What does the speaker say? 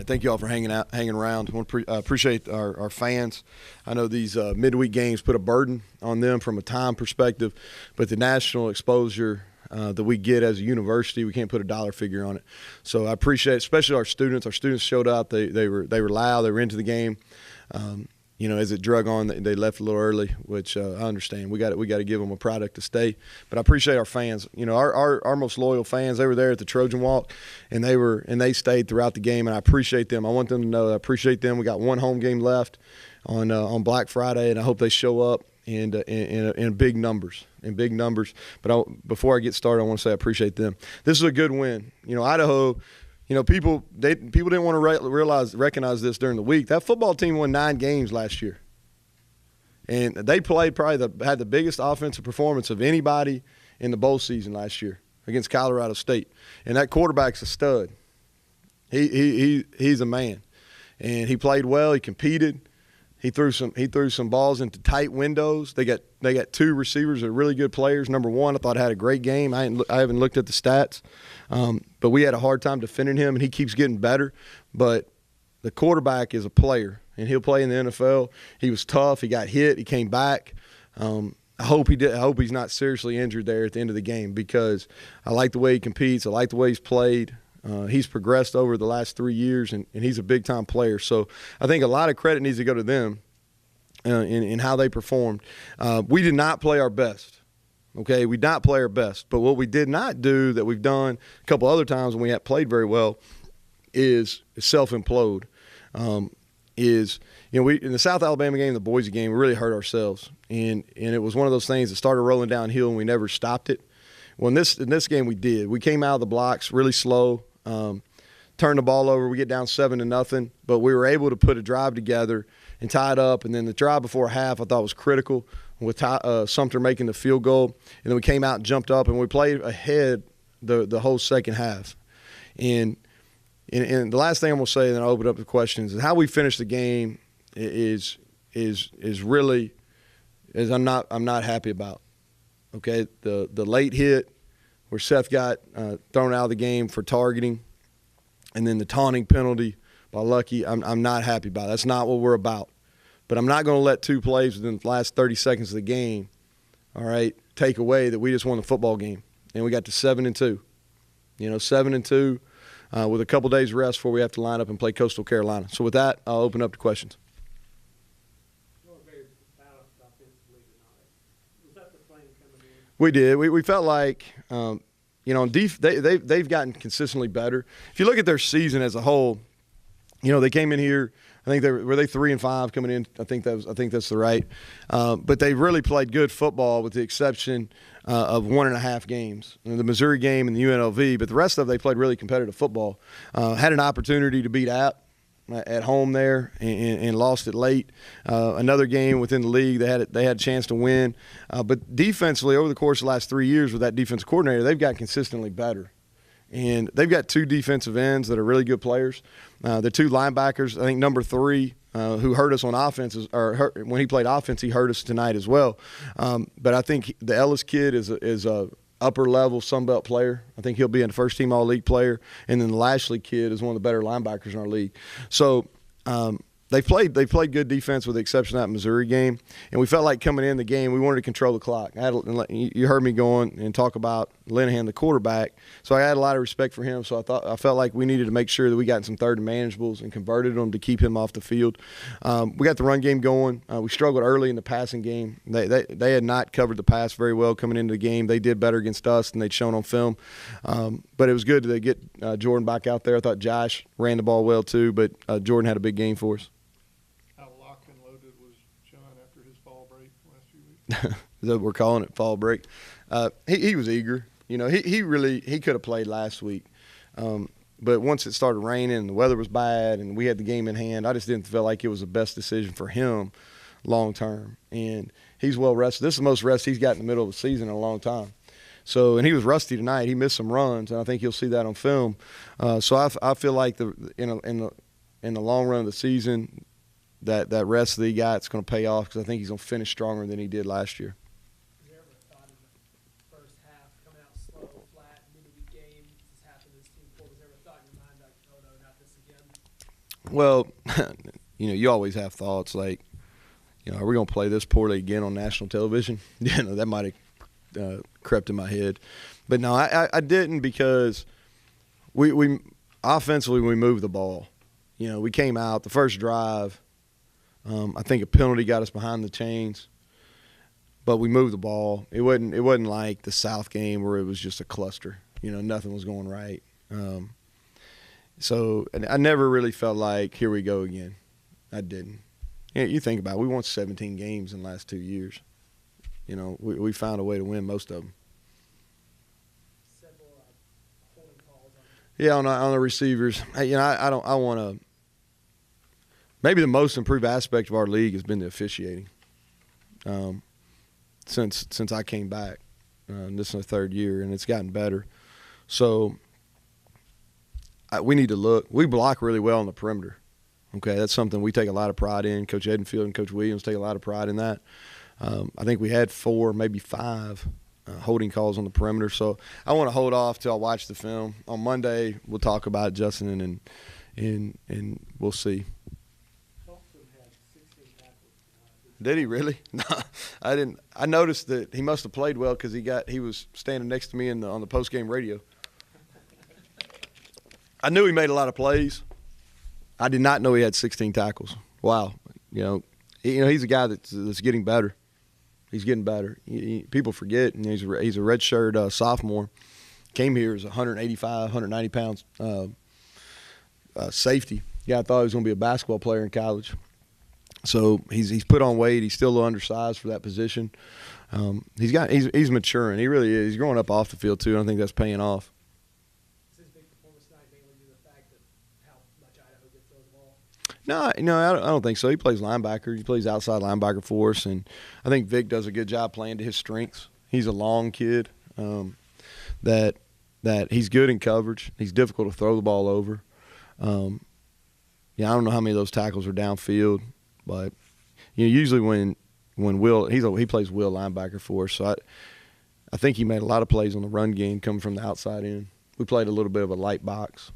Thank you all for hanging around. I want to appreciate our fans. I know these midweek games put a burden on them from a time perspective, but the national exposure that we get as a university, we can't put a dollar figure on it. So I appreciate, especially our students. Our students showed up. They were loud. They were into the game. As it drug on, they left a little early, which I understand. We got to give them a product to stay. But I appreciate our fans. Our most loyal fans. They were there at the Trojan Walk, and they stayed throughout the game. And I appreciate them. I want them to know I appreciate them. We got one home game left on Black Friday, and I hope they show up in big numbers. But before I get started, I want to say I appreciate them. This is a good win. Idaho. People didn't want to recognize this during the week. That football team won 9 games last year, and they played had the biggest offensive performance of anybody in the bowl season last year against Colorado State. And that quarterback's a stud. He's a man, and he played well. He competed. He threw some balls into tight windows. They got 2 receivers that are really good players. Number one, I thought had a great game. I haven't looked at the stats, but we had a hard time defending him, and he keeps getting better. But the quarterback is a player, and he'll play in the NFL. He was tough. He got hit. He came back. I hope he's not seriously injured there at the end of the game, because I like the way he competes. I like the way he's played. He's progressed over the last 3 years, and he's a big-time player. So I think a lot of credit needs to go to them in how they performed. We did not play our best, okay? We did not play our best. But what we did not do that we've done a couple other times when we have played very well is self-implode. We in the South Alabama game, the Boise game, we really hurt ourselves. And it was one of those things that started rolling downhill, and we never stopped it. Well, in this game we did. We came out of the blocks really slow. Turn the ball over. We get down 7-0, but we were able to put a drive together and tie it up. And then the drive before half I thought was critical with Sumter making the field goal. And then we came out and jumped up, and we played ahead the whole second half. And the last thing I'm going to say, and then I'll open up the questions, is how we finished the game is really I'm not happy about. Okay, the late hit where Seth got thrown out of the game for targeting, and then the taunting penalty by Lucky, I'm not happy about. That's not what we're about. But I'm not going to let 2 plays within the last 30 seconds of the game, all right, take away that we just won the football game. And we got to 7-2. 7-2 with a couple days rest before we have to line up and play Coastal Carolina. So with that, I'll open up to questions. We did. We felt like, they've gotten consistently better. If you look at their season as a whole, they came in here. I think were they 3-5 coming in. I think that's the right. But they really played good football, with the exception of 1.5 games, the Missouri game and the UNLV. But the rest of it, they played really competitive football. Had an opportunity to beat App at home there and lost it late. Another game within the league, they had a chance to win. But defensively, over the course of the last 3 years with that defensive coordinator, they've got consistently better. And they've got 2 defensive ends that are really good players. The 2 linebackers, I think number 3, who hurt us on offense, when he played offense, he hurt us tonight as well. But I think the Ellis kid is a upper-level Sunbelt player. I think he'll be a first-team All-League player. And then the Lashley kid is one of the better linebackers in our league. So they played good defense with the exception of that Missouri game. And we felt like coming in the game, we wanted to control the clock. You heard me go on and talk about Linehan, the quarterback. So I had a lot of respect for him. So I felt like we needed to make sure that we got some third and manageables and converted them to keep him off the field. We got the run game going. We struggled early in the passing game. They had not covered the pass very well coming into the game. They did better against us than they'd shown on film. But it was good to get Jordan back out there. I thought Josh ran the ball well too, but Jordan had a big game for us. That we're calling it fall break. He was eager. He could have played last week. But once it started raining and the weather was bad and we had the game in hand, I just didn't feel like it was the best decision for him long term. And he's well rested. This is the most rest he's got in the middle of the season in a long time. So, and he was rusty tonight. He missed some runs, and I think you'll see that on film. So I feel like in the long run of the season, that rest that he got is going to pay off, because I think he's going to finish stronger than he did last year. Was there ever a thought in the first half, coming out slow, flat, midweek game, this has happened to this team before, was there ever a thought in your mind like, oh no, not this again? Well, you always have thoughts like, are we going to play this poorly again on national television? That might have crept in my head. But no, I didn't, because we offensively we moved the ball. We came out the first drive. I think a penalty got us behind the chains, but we moved the ball. It wasn't like the South game where it was just a cluster. Nothing was going right. So I never really felt like, here we go again. I didn't. You think about it, we won 17 games in the last 2 years. We found a way to win most of them. Several holding calls on. Yeah, on the receivers. I want to. Maybe the most improved aspect of our league has been the officiating. Since I came back, this is the third year, and it's gotten better. So we need to look. We block really well on the perimeter. Okay, that's something we take a lot of pride in. Coach Edenfield and Coach Williams take a lot of pride in that. I think we had 4, maybe 5 holding calls on the perimeter. So I want to hold off till I watch the film. On Monday, we'll talk about it, Justin, and we'll see. Thompson had 16 tackles. Did he really? No, I didn't. I noticed that he must have played well, because he was standing next to me on the postgame radio. I knew he made a lot of plays. I did not know he had 16 tackles. Wow. He's a guy that's getting better. He's getting better. People forget, and he's a redshirt sophomore. Came here as 185, 190 pounds safety. Yeah, I thought he was going to be a basketball player in college. So he's put on weight. He's still a little undersized for that position. He's maturing. He really is. He's growing up off the field too. And I think that's paying off. Is his big performance tonight mainly due to the fact that how much Idaho gets throws the ball? No, I don't think so. He plays linebacker. He plays outside linebacker for us, and I think Vic does a good job playing to his strengths. He's a long kid that he's good in coverage. He's difficult to throw the ball over. I don't know how many of those tackles are downfield, but usually when Will he plays Will linebacker for us, so I think he made a lot of plays on the run game coming from the outside in. We played a little bit of a light box.